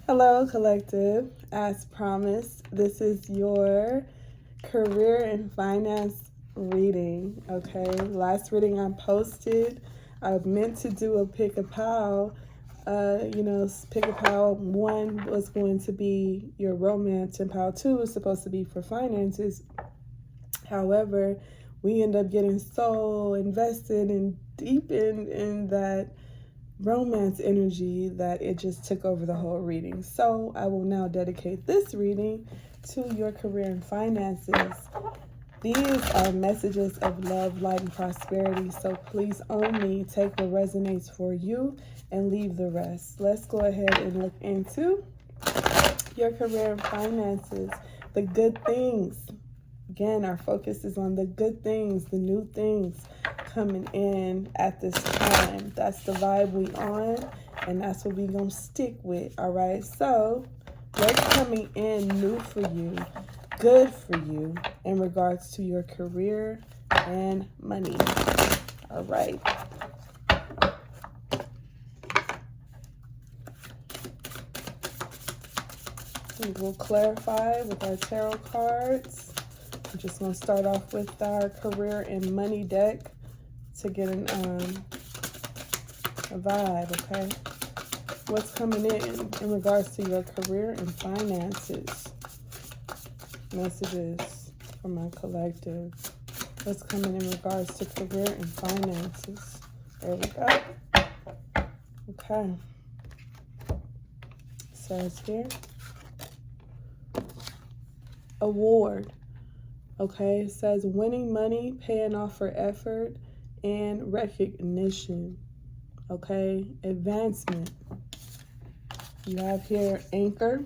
Hello, collective. As promised, this is your career and finance reading. Okay, last reading I posted, I meant to do a pick a pal. Pick a pal one was going to be your romance, and pal two was supposed to be for finances. However, we end up getting so invested and deep in that romance energy that it just took over the whole reading. So I will now dedicate this reading to your career and finances. These are messages of love, light, and prosperity. So please only take what resonates for you and leave the rest. Let's go ahead and look into your career and finances. The good things. Again, our focus is on the good things, the new things coming in at this time. That's the vibe we on, and that's what we gonna stick with. All right, so what's coming in new for you, good for you in regards to your career and money? All right. We'll clarify with our tarot cards. I'm just going to start off with our career and money deck to get a vibe, okay? What's coming in regards to your career and finances? Messages from my collective. What's coming in regards to career and finances? There we go. Okay. Says here. Award. Okay, it says winning money, paying off for effort, and recognition. Okay, advancement. You have here anchor.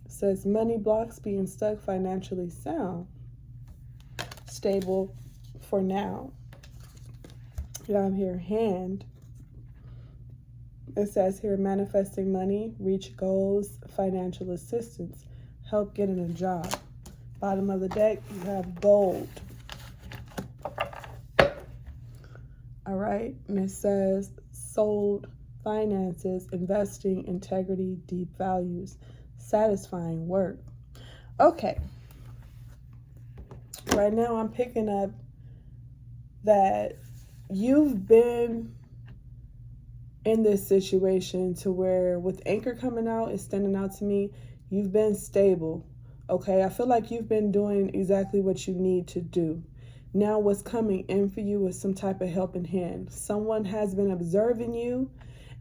It says money blocks, being stuck, financially sound. Stable for now. You have here hand. It says here manifesting money, reach goals, financial assistance, help getting a job. Bottom of the deck, you have gold. All right, and it says sold, finances, investing, integrity, deep values, satisfying work. Okay. Right now I'm picking up that you've been in this situation to where with anchor coming out, it's standing out to me, you've been stable. Okay, I feel like you've been doing exactly what you need to do. Now what's coming in for you is some type of helping hand. Someone has been observing you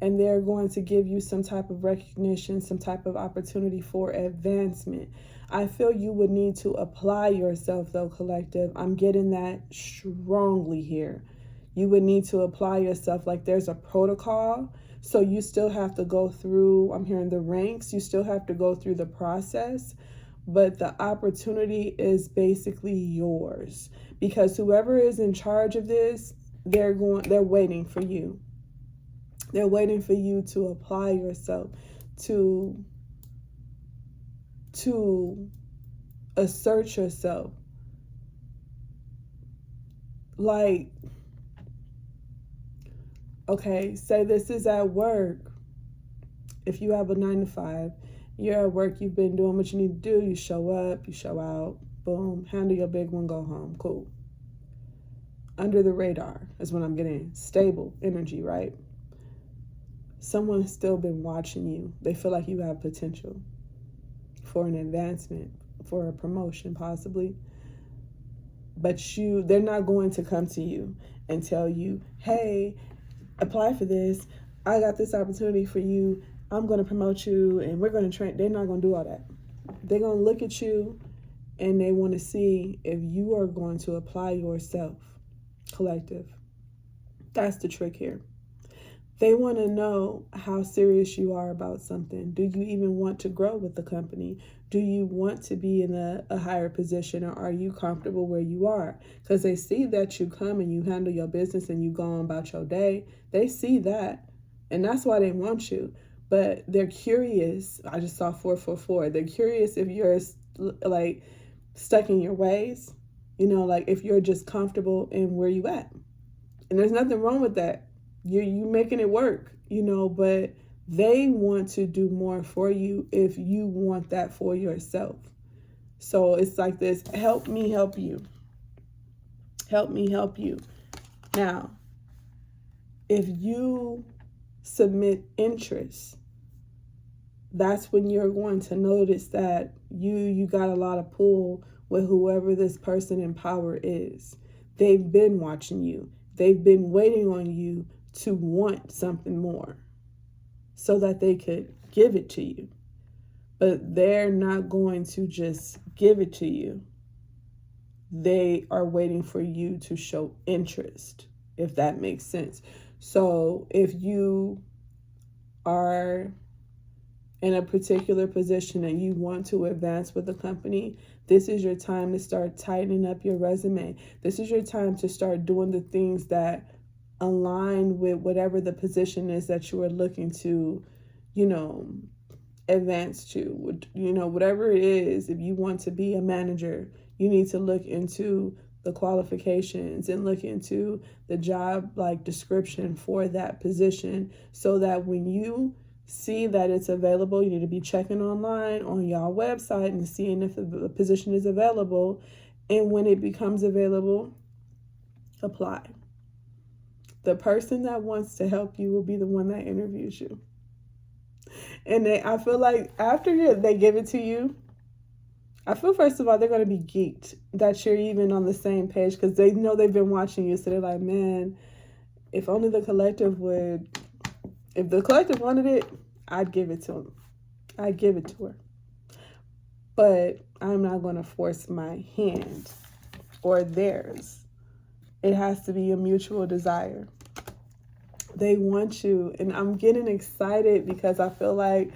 and they're going to give you some type of recognition, some type of opportunity for advancement. I feel you would need to apply yourself though, collective. I'm getting that strongly here. You would need to apply yourself, like there's a protocol. So you still have to go through, I'm hearing the ranks, you still have to go through the process. But the opportunity is basically yours because whoever is in charge of this, they're waiting for you. They're waiting for you to apply yourself, to assert yourself. Like, okay, say this is at work. If you have a 9 to 5, you're at work, you've been doing what you need to do, you show up, you show out, boom, handle your big one, go home, cool. Under the radar is what I'm getting. Stable energy, right? Someone's still been watching you. They feel like you have potential for an advancement, for a promotion possibly. But they're not going to come to you and tell you, hey, apply for this. I got this opportunity for you. I'm going to promote you and we're going to train. They're not going to do all that. They're going to look at you and they want to see if you are going to apply yourself, collective. That's the trick here. They want to know how serious you are about something. Do you even want to grow with the company? Do you want to be in a higher position, or are you comfortable where you are? Because they see that you come and you handle your business and you go on about your day. They see that. And that's why they want you. But they're curious. I just saw 444. They're curious if you're like stuck in your ways, like if you're just comfortable in where you at. And there's nothing wrong with that. You making it work, but They want to do more for you if you want that for yourself. So it's like this, help me help you. Help me help you. Now, if you submit interest, that's when you're going to notice that you got a lot of pull with whoever this person in power is. They've been watching you. They've been waiting on you to want something more so that they could give it to you. But they're not going to just give it to you. They are waiting for you to show interest, if that makes sense. So if you are in a particular position and you want to advance with the company, this is your time to start tightening up your resume. This is your time to start doing the things that align with whatever the position is that you are looking to, advance to. Whatever it is, if you want to be a manager, you need to look into the qualifications and look into the job description for that position, so that when you see that it's available, you need to be checking online on y'all website and seeing if the position is available. And when it becomes available, apply. The person that wants to help you will be the one that interviews you. And I feel like after they give it to you, I feel first of all, they're going to be geeked that you're even on the same page, because they know they've been watching you. So they're like, man, if only the collective if the collective wanted it, I'd give it to them. I'd give it to her. But I'm not going to force my hand or theirs. It has to be a mutual desire. They want you. And I'm getting excited because I feel like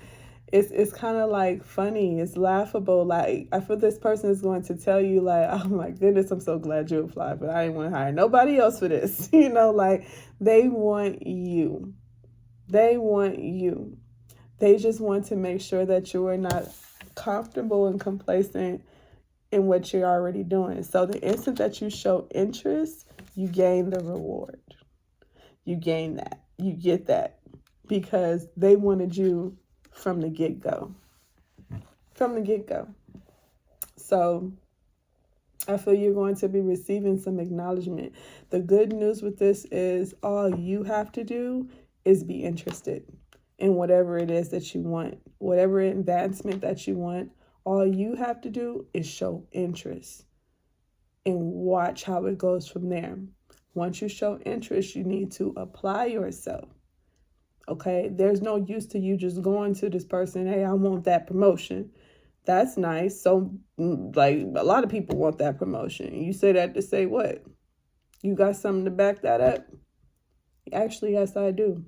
it's kind of funny. It's laughable. I feel this person is going to tell you oh my goodness, I'm so glad you applied, but I didn't want to hire nobody else for this. They want you. They want you. They just want to make sure that you are not comfortable and complacent in what you're already doing. So the instant that you show interest, you gain the reward. You gain that. You get that because they wanted you from the get-go. From the get-go. So I feel you're going to be receiving some acknowledgement. The good news with this is all you have to do is be interested in whatever it is that you want, whatever advancement that you want. All you have to do is show interest and watch how it goes from there. Once you show interest, you need to apply yourself. Okay? There's no use to you just going to this person, hey, I want that promotion. That's nice. So, a lot of people want that promotion. You say that to say what? You got something to back that up? Actually, yes, I do.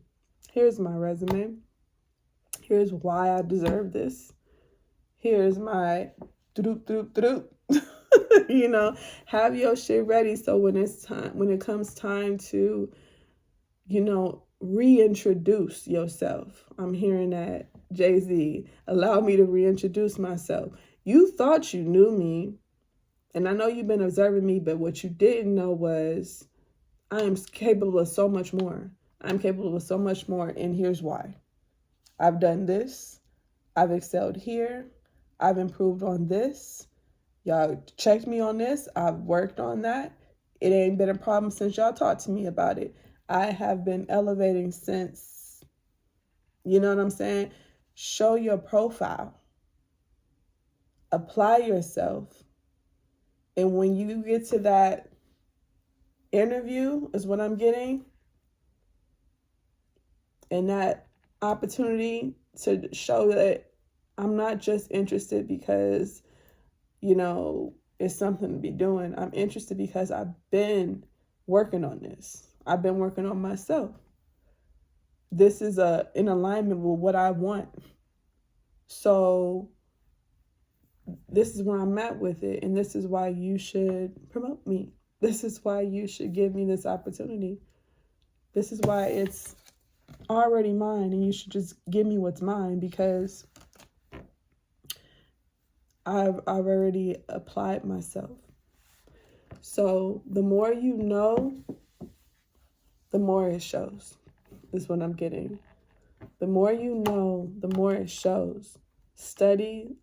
Here's my resume. Here's why I deserve this. Here's my have your shit ready, so when it comes time to, reintroduce yourself. I'm hearing that, Jay-Z, allow me to reintroduce myself. You thought you knew me, and I know you've been observing me, but what you didn't know was I am capable of so much more. I'm capable of so much more, and here's why. I've done this. I've excelled here. I've improved on this. Y'all checked me on this. I've worked on that. It ain't been a problem since y'all talked to me about it. I have been elevating since, you know what I'm saying? Show your profile. Apply yourself. And when you get to that interview is what I'm getting, and that opportunity to show that I'm not just interested because, it's something to be doing. I'm interested because I've been working on this. I've been working on myself. This is in alignment with what I want. So this is where I'm at with it. And this is why you should promote me. This is why you should give me this opportunity. This is why it's already mine, and you should just give me what's mine, because I've already applied myself. So the more you know, the more it shows, is what I'm getting. The more you know, the more it shows. Study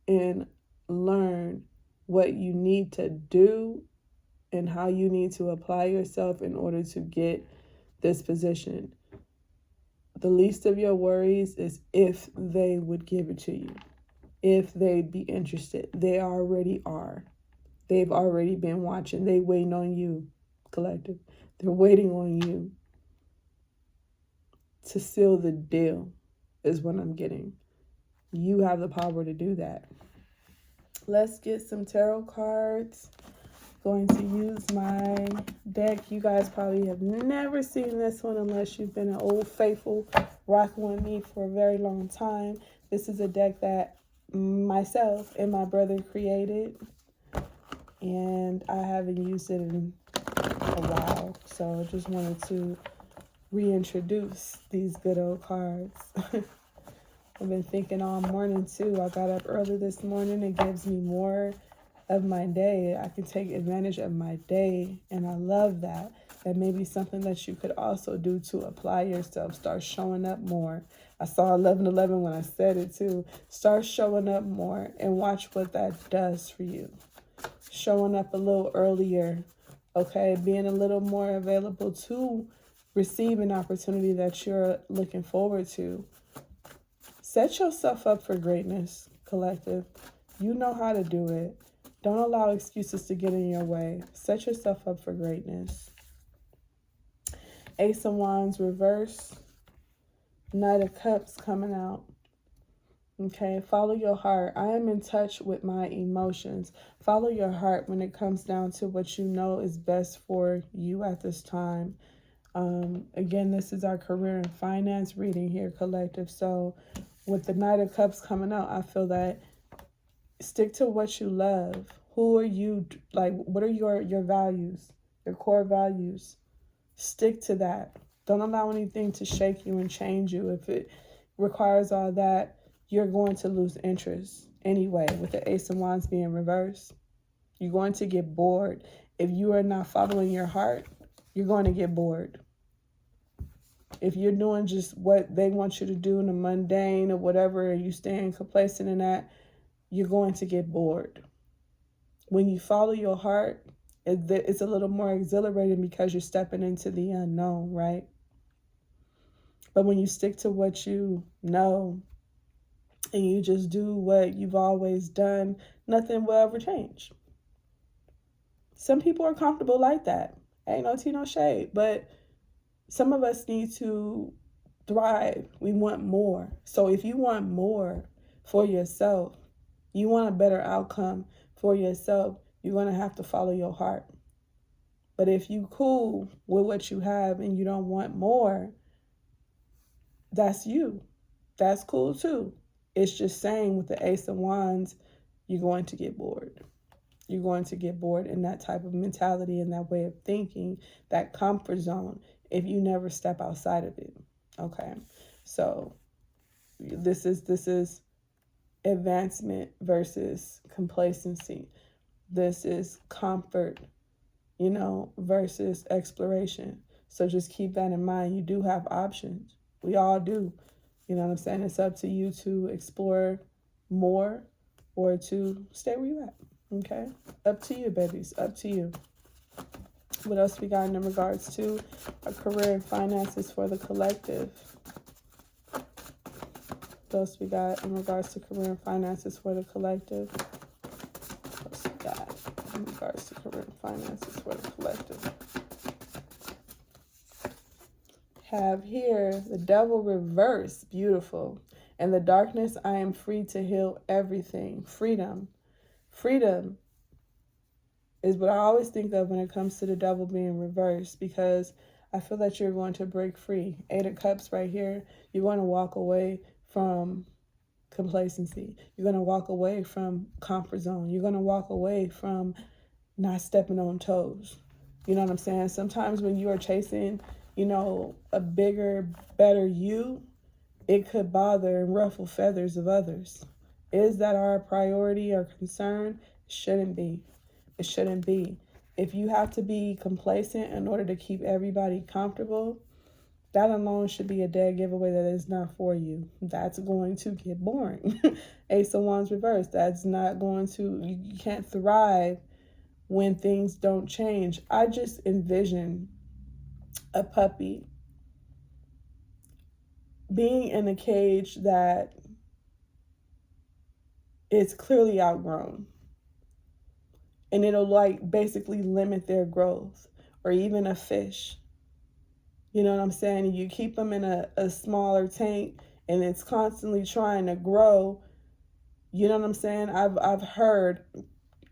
and learn what you need to do and how you need to apply yourself in order to get this position. The least of your worries is if they would give it to you, if they'd be interested. They already are. They've already been watching. They waiting on you, collective. They're waiting on you to seal the deal is what I'm getting. You have the power to do that. Let's get some tarot cards. Going to use my deck. You guys probably have never seen this one unless you've been an old faithful rocking with me for a very long time. This is a deck that myself and my brother created, and I haven't used it in a while, so I just wanted to reintroduce these good old cards. I've been thinking all morning too. I got up early this morning. It gives me more of my day. I can take advantage of my day, and I love that. That may be something that you could also do to apply yourself. Start showing up more. I saw 11:11 when I said it too. Start showing up more and watch what that does for you. Showing up a little earlier, okay? Being a little more available to receive an opportunity that you're looking forward to. Set yourself up for greatness, collective. You know how to do it. Don't allow excuses to get in your way. Set yourself up for greatness. Ace of Wands reverse. Knight of Cups coming out. Okay, follow your heart. I am in touch with my emotions. Follow your heart when it comes down to what you know is best for you at this time. Again, this is our career and finance reading here, collective. So with the Knight of Cups coming out, I feel that stick to what you love. Who are you? Like, what are your values, your core values? Stick to that. Don't allow anything to shake you and change you. If it requires all that, you're going to lose interest anyway. With the Ace of Wands being reversed, you're going to get bored. If you are not following your heart, you're going to get bored. If you're doing just what they want you to do in the mundane or whatever, and you staying complacent in that, you're going to get bored. When you follow your heart, it's a little more exhilarating because you're stepping into the unknown, right? But when you stick to what you know and you just do what you've always done, nothing will ever change. Some people are comfortable like that. Ain't no tea, no shade. But some of us need to thrive. We want more. So if you want more for yourself, you want a better outcome for yourself, you're going to have to follow your heart. But if you cool with what you have and you don't want more, that's you. That's cool too. It's just saying with the Ace of Wands, you're going to get bored. You're going to get bored in that type of mentality and that way of thinking, that comfort zone, if you never step outside of it. Okay, so this is advancement versus complacency. This is comfort, versus exploration. So just keep that in mind. You do have options. We all do. You know what I'm saying? It's up to you to explore more or to stay where you at. Okay? Up to you, babies. Up to you. What else we got in regards to our career and finances for the collective? What else we got in regards to career and finances for the collective? What else we got in regards to career and finances for the collective? Have here the Devil reverse. Beautiful. In the darkness, I am free to heal everything. Freedom. Freedom is what I always think of when it comes to the Devil being reversed, because I feel that you're going to break free. Eight of Cups right here. You're going to walk away from complacency. You're going to walk away from comfort zone. You're going to walk away from not stepping on toes. You know what I'm saying? Sometimes when you are chasing, a bigger, better you, it could bother and ruffle feathers of others. Is that our priority or concern? It shouldn't be. It shouldn't be. If you have to be complacent in order to keep everybody comfortable, That alone should be a dead giveaway that it's not for you. That's going to get boring. Ace of Wands reversed. That's not going to, you can't thrive when things don't change. I just envision a puppy being in a cage that is clearly outgrown. And it'll like basically limit their growth. Or even a fish. You know what I'm saying? You keep them in a smaller tank and it's constantly trying to grow. You know what I'm saying? I've heard,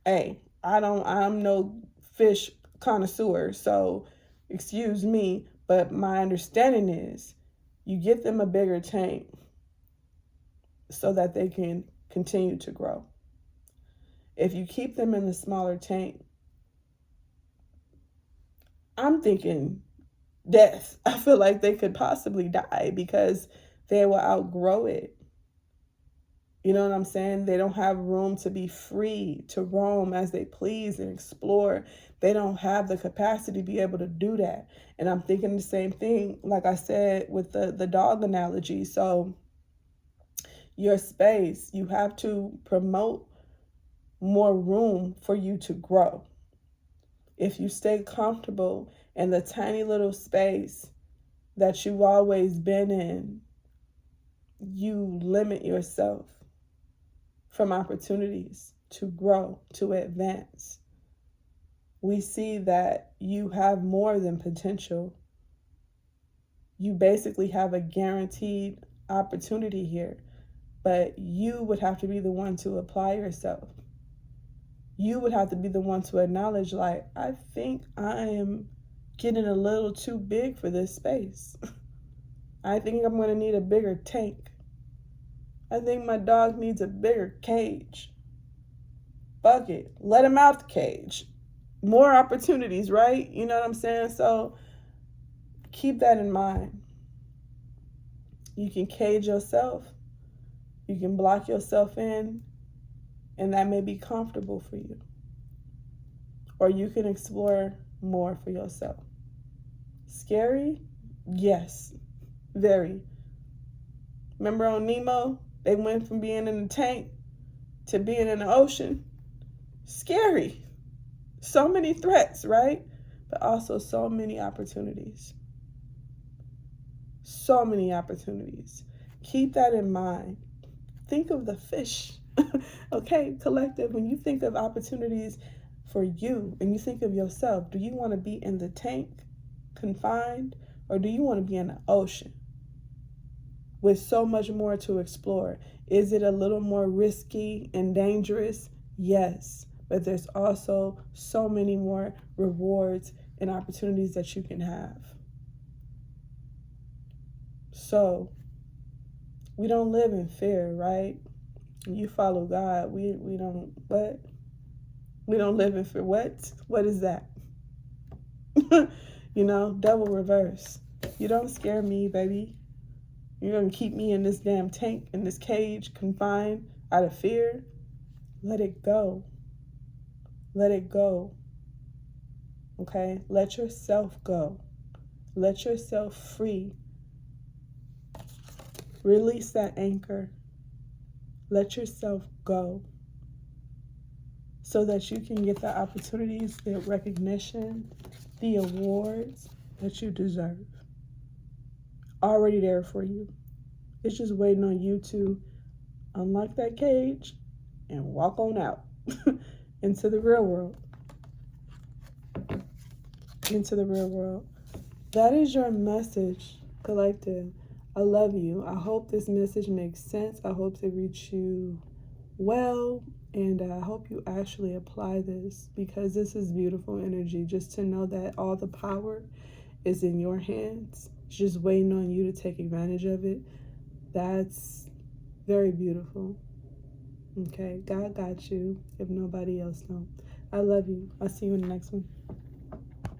hey, I'm no fish connoisseur, so excuse me, but my understanding is you get them a bigger tank so that they can continue to grow. If you keep them in the smaller tank, I'm thinking death. I feel like they could possibly die because they will outgrow it. You know what I'm saying? They don't have room to be free, to roam as they please and explore. They don't have the capacity to be able to do that. And I'm thinking the same thing, like I said, with the dog analogy. So your space, you have to promote more room for you to grow. If you stay comfortable in the tiny little space that you've always been in, you limit yourself from opportunities to grow, to advance. We see that you have more than potential. You basically have a guaranteed opportunity here, but you would have to be the one to apply yourself. You would have to be the one to acknowledge, like, I think I am getting a little too big for this space. I think I'm going to need a bigger tank. I think my dog needs a bigger cage. Fuck it. Let him out the cage. More opportunities, right? You know what I'm saying? So keep that in mind. You can cage yourself. You can block yourself in. And that may be comfortable for you. Or you can explore more for yourself. Scary? Yes. Very. Remember on Nemo? They went from being in the tank to being in the ocean. Scary. So many threats, right? But also so many opportunities. So many opportunities. Keep that in mind. Think of the fish. Okay, collective, when you think of opportunities for you and you think of yourself, do you want to be in the tank, confined, or do you want to be in the ocean with so much more to explore? Is it a little more risky and dangerous? Yes, but there's also so many more rewards and opportunities that you can have. So we don't live in fear, right? You follow God. We don't, what? We don't live in fear. What? What is that? You know, double reverse. You don't scare me, baby. You're going to keep me in this damn tank, in this cage, confined, out of fear. Let it go. Let it go. Okay? Let yourself go. Let yourself free. Release that anchor. Let yourself go so that you can get the opportunities, the recognition, the awards that you deserve. Already there for you. It's just waiting on you to unlock that cage and walk on out into the real world. Into the real world. That is your message, collective. I love you. I hope this message makes sense. I hope it reaches you well. And I hope you actually apply this, because this is beautiful energy. Just to know that all the power is in your hands. It's just waiting on you to take advantage of it. That's very beautiful. Okay, God got you if nobody else knows. I love you. I'll see you in the next one.